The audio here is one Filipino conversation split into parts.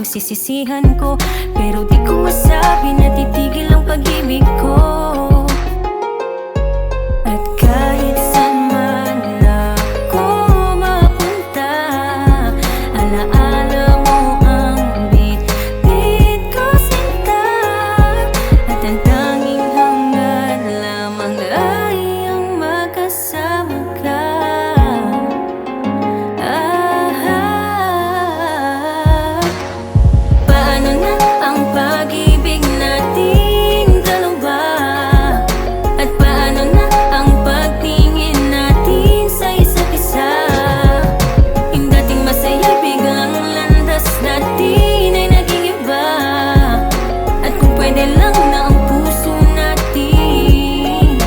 pagsisisihan ko, pero di ko masabi na titigil ang pag-ibig ko. At kahit saan man ako mapunta, alaala mo ang bit-bit ko sinta. At ang tanging hangad lamang ay ang magkasama ka. Paano na ang pag-ibig nating dalawa? At paano na ang pagtingin natin sa isa't isa? Yung dating masaya biglang landas natin ay naging iba. At kung pwede lang na ang puso natin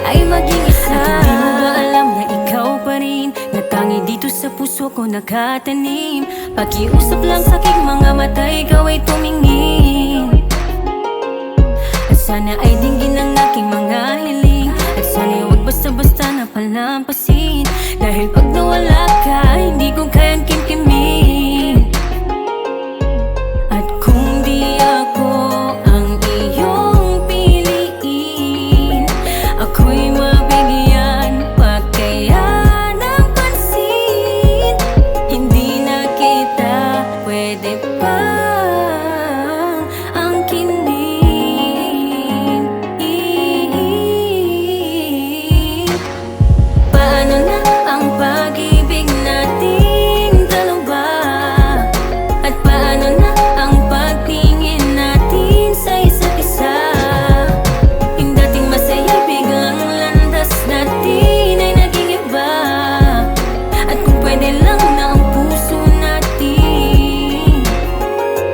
ay maging isa. At hindi mo ba alam na ikaw pa rin, na tangi dito sa puso ko nakatanim? Pakiusap lang sa aking mga mata, ikaw ay tumingin. At sana ay dinggin ang aking mga hiling, at sana'y huwag basta-basta na palampasin. Dahil pag nawala ka, hindi ko kayang kimkimin. At kung di ako ang iyong piliin, ako'y mabigyan pa kaya ng pansin? Hindi na kita pwede pang angkinin. Paano na ang pag-ibig nating dalawa? At paano na ang pagtingin natin sa isa't isa? Yung dating masaya biglang landas natin ay naging iba. At kung pwede lang na ang puso natin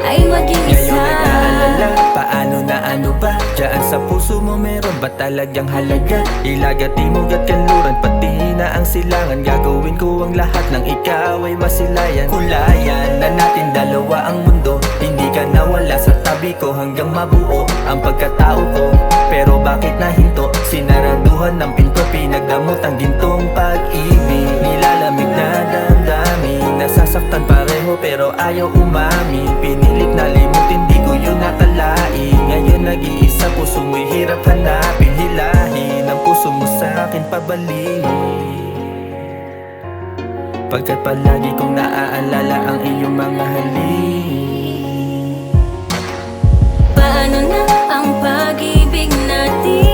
ay maging isa. Ngayon nag-aalala, paano na ano ba? Diyan sa puso mo meron ba talagang halaga? Ilagat, timog at kanluran, pati na ang silangan. Gagawin ko ang lahat ng ikaw ay masilayan. Kulayan na natin dalawa ang mundo, hindi ka nawala sa tabi ko hanggang mabuo ang pagkatao ko. Pero bakit nahinto? Sinaraduhan ng pinto, pinagdamot ang gintong pag-ibig. Nilalamig na damdamin, nasasaktan pareho pero ayaw umamin. Pinilit na limutin, di ko yun nakalain. Ngayon nag-iisa, puso mo'y hirap hanapin. Hilahin ang puso mo sa akin pabalik, pagkat palagi kong naaalala ang iyong mga halik. Paano na ang pag-ibig natin